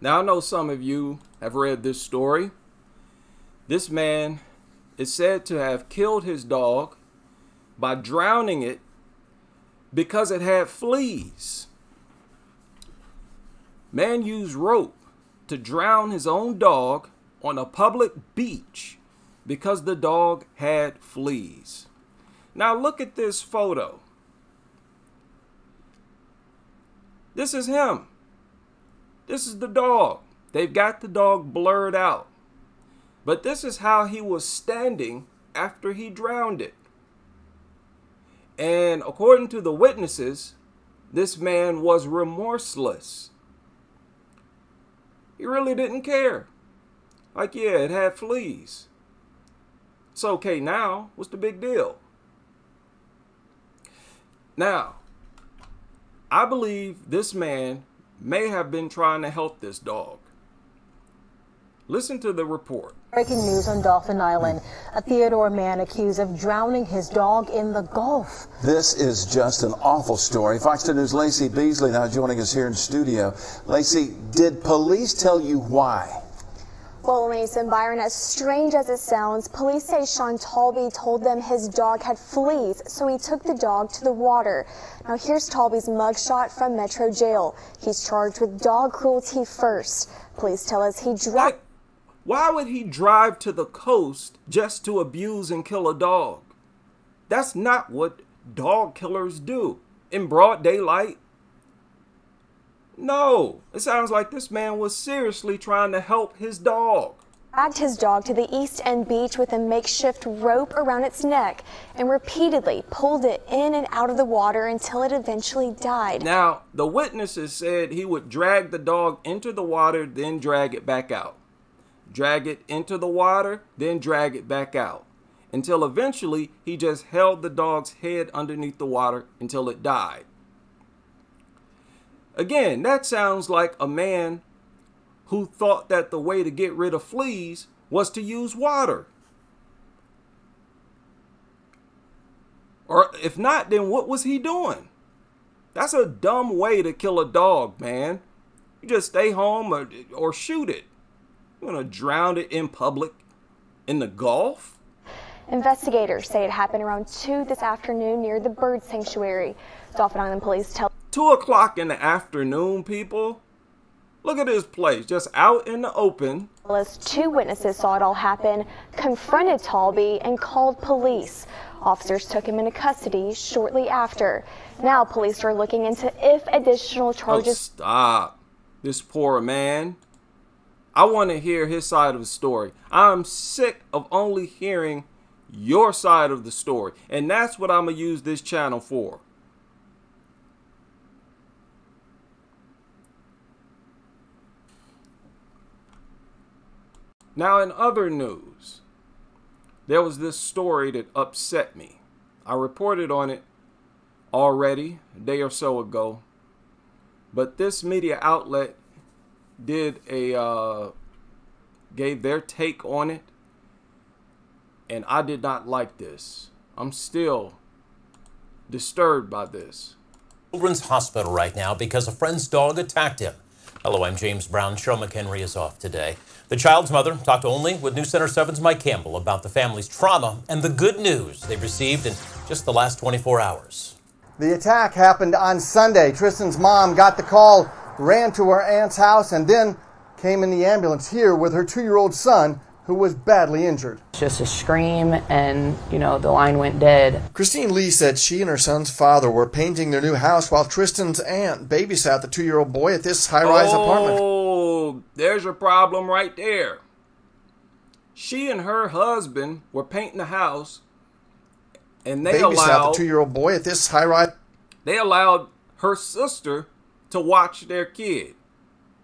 Now, I know some of you have read this story. This man is said to have killed his dog by drowning it because it had fleas. Man used rope to drown his own dog on a public beach because the dog had fleas. Now look at this photo. This is him. This is the dog. They've got the dog blurred out. But this is how he was standing after he drowned it. And according to the witnesses, this man was remorseless. He really didn't care. Like, yeah, it had fleas. It's okay now. What's the big deal? Now, I believe this man may have been trying to help this dog. Listen to the report. Breaking news on Dauphin Island. A Theodore man accused of drowning his dog in the Gulf. This is just an awful story. Fox 2 News' Lacey Beasley now joining us here in studio. Lacey, did police tell you why? Well, Mason Byron, as strange as it sounds, police say Sean Talby told them his dog had fleas, so he took the dog to the water. Now here's Talby's mugshot from Metro Jail. He's charged with dog cruelty first. Police tell us he dropped. Why would he drive to the coast just to abuse and kill a dog? That's not what dog killers do. In broad daylight? No. It sounds like this man was seriously trying to help his dog. Dragged his dog to the East End beach with a makeshift rope around its neck and repeatedly pulled it in and out of the water until it eventually died. Now, the witnesses said he would drag the dog into the water, then drag it back out. Drag it into the water, then drag it back out. Until eventually, he just held the dog's head underneath the water until it died. Again, that sounds like a man who thought that the way to get rid of fleas was to use water. Or if not, then what was he doing? That's a dumb way to kill a dog, man. You just stay home or shoot it. You're going to drown it in public in the Gulf? Investigators say it happened around 2 this afternoon near the bird sanctuary. Dauphin Island police tell 2 o'clock in the afternoon, people. Look at this place, just out in the open. 2 witnesses saw it all happen, confronted Talby, and called police. Officers took him into custody shortly after. Now police are looking into if additional charges. Oh, stop. This poor man. I want to hear his side of the story. I'm sick of only hearing your side of the story. And that's what I'm going to use this channel for. Now, in other news, there was this story that upset me. I reported on it already a day or so ago, but this media outlet did gave their take on it, and I did not like this. I'm still disturbed by this. Children's hospital right now because a friend's dog attacked him. Hello, I'm James Brown. Cheryl McHenry is off today. The child's mother talked only with News Center 7's Mike Campbell about the family's trauma and the good news they received in just the last 24 hours. The attack happened on Sunday. Tristan's mom got the call, ran to her aunt's house, and then came in the ambulance here with her 2-year-old son, who was badly injured. Just a scream, and, the line went dead. Christine Lee said she and her son's father were painting their new house while Tristan's aunt babysat the 2-year-old boy at this high-rise apartment. Oh, there's your problem right there. She and her husband were painting the house, and they allowed the 2-year-old boy at this high-rise. They allowed her sister to watch their kid,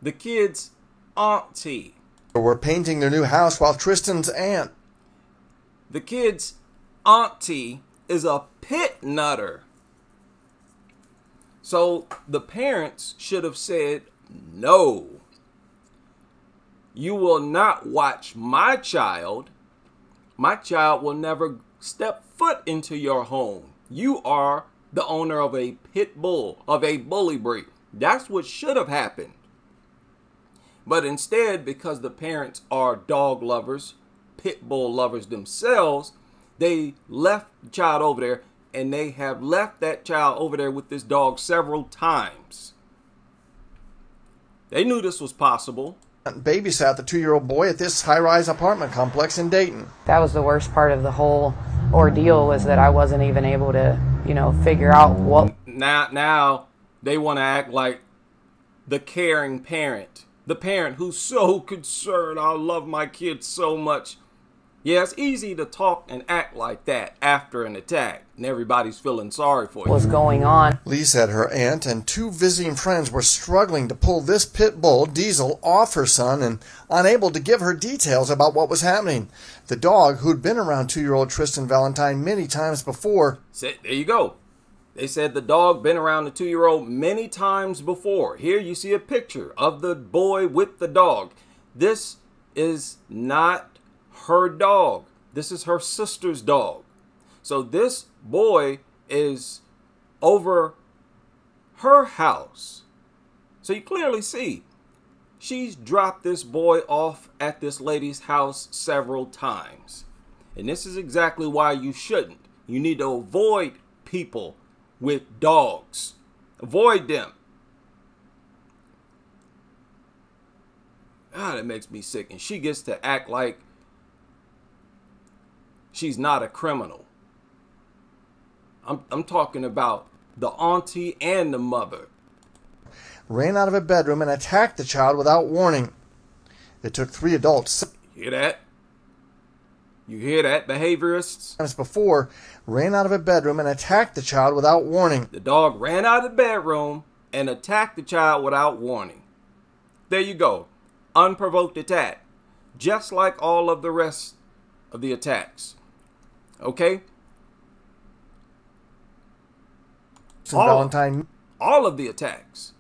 the kid's auntie. Were painting their new house while Tristan's aunt. The kid's auntie is a pit nutter. So the parents should have said, no, you will not watch my child. My child will never step foot into your home. You are the owner of a pit bull, of a bully breed. That's what should have happened. But instead, because the parents are dog lovers, pit bull lovers themselves, they left the child over there, and they have left that child over there with this dog several times. They knew this was possible. Babysat the 2-year-old boy at this high-rise apartment complex in Dayton. That was the worst part of the whole ordeal, was that I wasn't even able to, figure out what. Now they want to act like the caring parent, the parent who's so concerned. I love my kids so much. Yeah, it's easy to talk and act like that after an attack, and everybody's feeling sorry for you. Was going on. Lee said her aunt and 2 visiting friends were struggling to pull this pit bull, Diesel, off her son and unable to give her details about what was happening. The dog, who'd been around 2-year-old Tristan Valentine many times before. There you go. They said the dog been around the 2-year-old many times before. Here you see a picture of the boy with the dog. This is not her dog. This is her sister's dog. So this boy is over her house. So you clearly see she's dropped this boy off at this lady's house several times. And this is exactly why you shouldn't. You need to avoid people with dogs. Avoid them. Ah, that makes me sick. And she gets to act like she's not a criminal. I'm talking about the auntie and the mother. Ran out of a bedroom and attacked the child without warning. It took 3 adults. Hear that? You hear that, behaviorists? Before, ran out of a bedroom and attacked the child without warning. The dog ran out of the bedroom and attacked the child without warning. There you go. Unprovoked attack. Just like all of the rest of the attacks. Okay? Valentine. All of the attacks.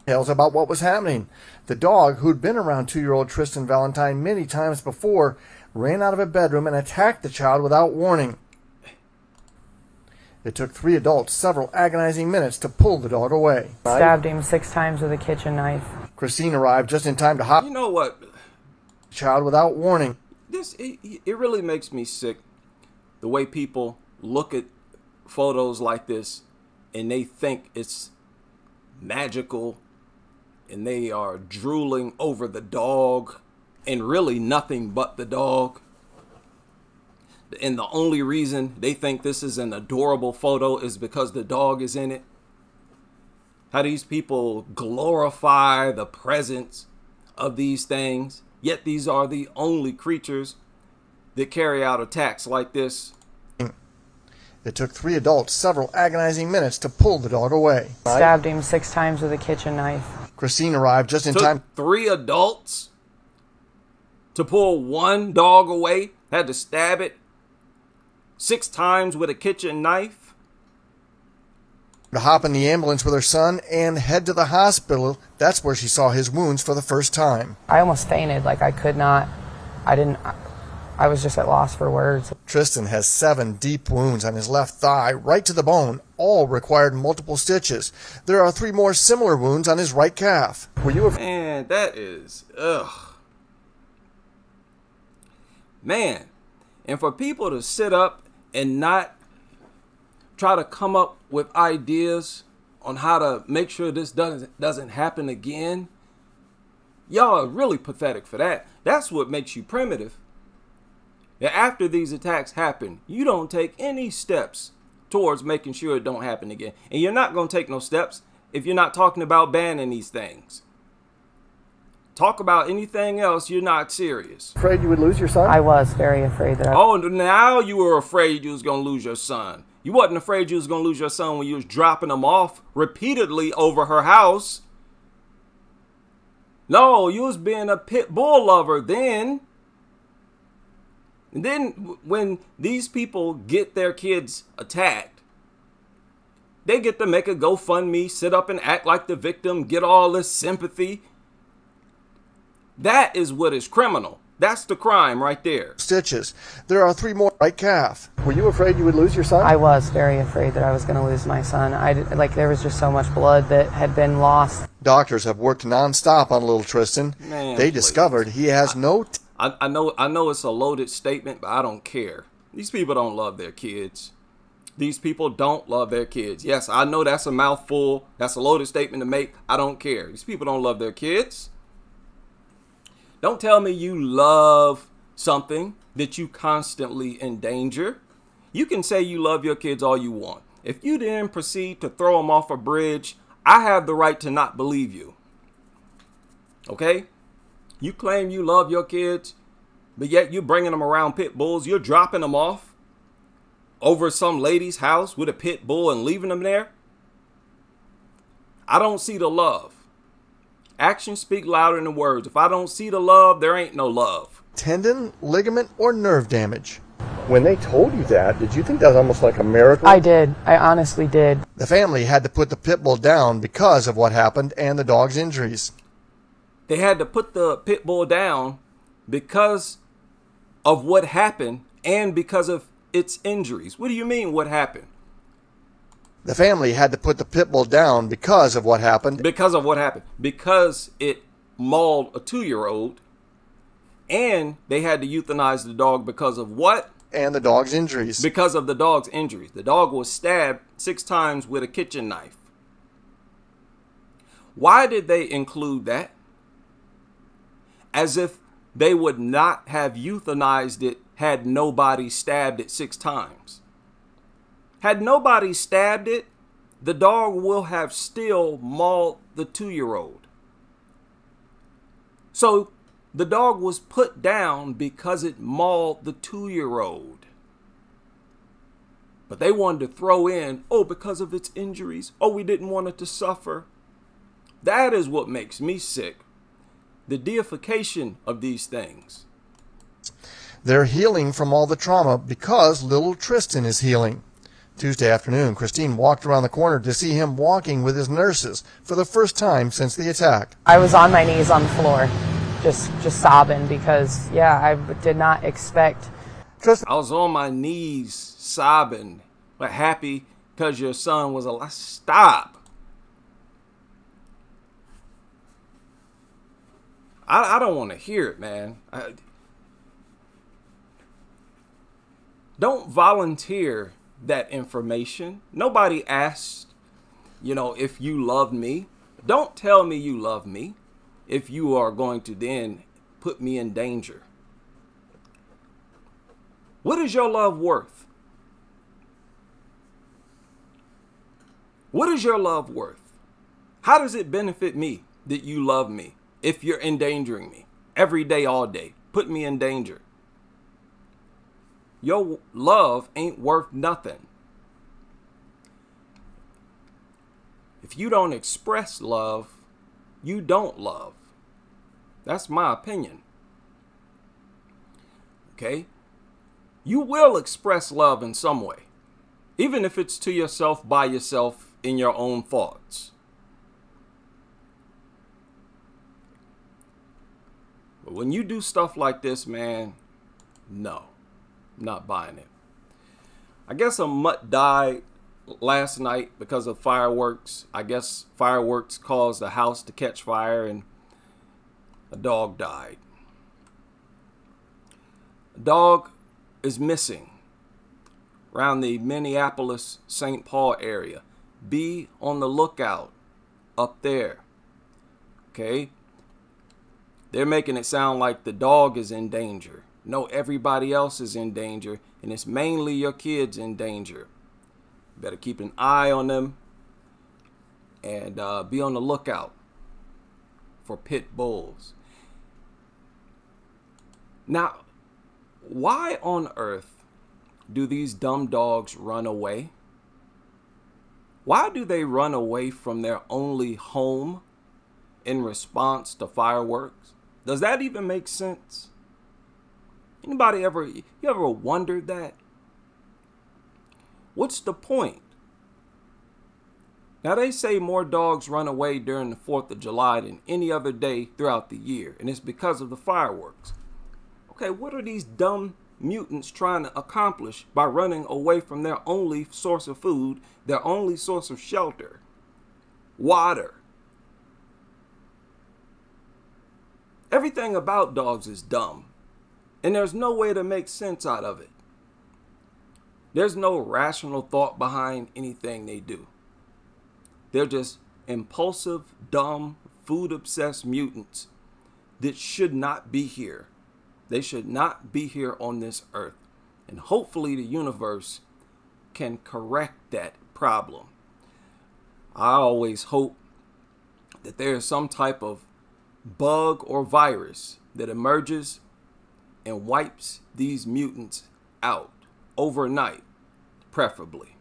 Details about what was happening. The dog, who'd been around 2-year-old Tristan Valentine many times before, ran out of a bedroom and attacked the child without warning. It took 3 adults several agonizing minutes to pull the dog away. Stabbed him 6 times with a kitchen knife. Christine arrived just in time to hop. You know what? The child without warning. It really makes me sick the way people look at photos like this and they think it's magical and they are drooling over the dog and really nothing but the dog. And the only reason they think this is an adorable photo is because the dog is in it. How these people glorify the presence of these things, yet these are the only creatures that carry out attacks like this. It took 3 adults several agonizing minutes to pull the dog away. Stabbed him 6 times with a kitchen knife. Christine arrived just in time. 3 adults to pull 1 dog away. Had to stab it 6 times with a kitchen knife. To hop in the ambulance with her son and head to the hospital. That's where she saw his wounds for the first time. I almost fainted. Like, I was just at loss for words. Tristan has 7 deep wounds on his left thigh, right to the bone. All required multiple stitches. There are 3 more similar wounds on his right calf. Man, that is, ugh. Man, and for people to sit up and not try to come up with ideas on how to make sure this doesn't happen again, y'all are really pathetic for that. That's what makes you primitive. After these attacks happen, you don't take any steps towards making sure it don't happen again. And you're not going to take no steps if you're not talking about banning these things. Talk about anything else, you're not serious. Afraid you would lose your son? I was very afraid that Oh, now you were afraid you was going to lose your son. You wasn't afraid you was going to lose your son when you was dropping him off repeatedly over her house. No, you was being a pit bull lover then. And then when these people get their kids attacked, they get to make a GoFundMe, sit up and act like the victim, get all this sympathy. That is what is criminal. That's the crime right there. Stitches. There are 3 more right calf. Were you afraid you would lose your son? I was very afraid that I was going to lose my son. There was just so much blood that had been lost. Doctors have worked nonstop on little Tristan. Man, they please. discovered he has no... I know it's a loaded statement, but I don't care. These people don't love their kids. These people don't love their kids. Yes, I know that's a mouthful. That's a loaded statement to make. I don't care. These people don't love their kids. Don't tell me you love something that you constantly endanger. You can say you love your kids all you want. If you then proceed to throw them off a bridge, I have the right to not believe you. Okay? You claim you love your kids, but yet you're bringing them around pit bulls. You're dropping them off over some lady's house with a pit bull and leaving them there. I don't see the love. Actions speak louder than words. If I don't see the love, there ain't no love. Tendon, ligament, or nerve damage. When they told you that, did you think that was almost like a miracle? I did. I honestly did. The family had to put the pit bull down because of what happened and the dog's injuries. They had to put the pit bull down because of what happened and because of its injuries. What do you mean, what happened? The family had to put the pit bull down because of what happened. Because of what happened. Because it mauled a 2-year-old. And they had to euthanize the dog because of what? And the dog's injuries. Because of the dog's injuries. The dog was stabbed 6 times with a kitchen knife. Why did they include that? As if they would not have euthanized it had nobody stabbed it 6 times. Had nobody stabbed it, the dog will have still mauled the 2-year-old. So the dog was put down because it mauled the 2-year-old. But they wanted to throw in, oh, because of its injuries. Oh, we didn't want it to suffer. That is what makes me sick. The deification of these things. They're healing from all the trauma because little Tristan is healing. Tuesday afternoon, Christine walked around the corner to see him walking with his nurses for the first time since the attack. I was on my knees on the floor, just sobbing because, yeah, I did not expect. I was on my knees sobbing, but happy because your son was alive. Stop. I don't want to hear it, man. Don't volunteer that information. Nobody asked, if you love me. Don't tell me you love me if you are going to then put me in danger. What is your love worth? What is your love worth? How does it benefit me that you love me if you're endangering me every day, all day, put me in danger? Your love ain't worth nothing. If you don't express love, you don't love. That's my opinion. Okay? You will express love in some way, even if it's to yourself, by yourself, in your own thoughts. But when you do stuff like this, man, no. Not buying it. I guess a mutt died last night because of fireworks. I guess fireworks caused the house to catch fire and a dog died. A dog is missing around the Minneapolis-St. Paul area. Be on the lookout up there. Okay? They're making it sound like the dog is in danger. No, everybody else is in danger, and it's mainly your kids in danger. You better keep an eye on them and be on the lookout for pit bulls. Now, why on earth do these dumb dogs run away? Why do they run away from their only home in response to fireworks? Does that even make sense? Anybody you ever wondered that? What's the point? Now, they say more dogs run away during the 4th of July than any other day throughout the year, and it's because of the fireworks. Okay, what are these dumb mutants trying to accomplish by running away from their only source of food, their only source of shelter, water? Everything about dogs is dumb, and there's no way to make sense out of it. There's no rational thought behind anything they do. They're just impulsive, dumb, food-obsessed mutants that should not be here. They should not be here on this earth. And hopefully the universe can correct that problem. I always hope that there is some type of bug or virus that emerges and wipes these mutants out overnight, preferably.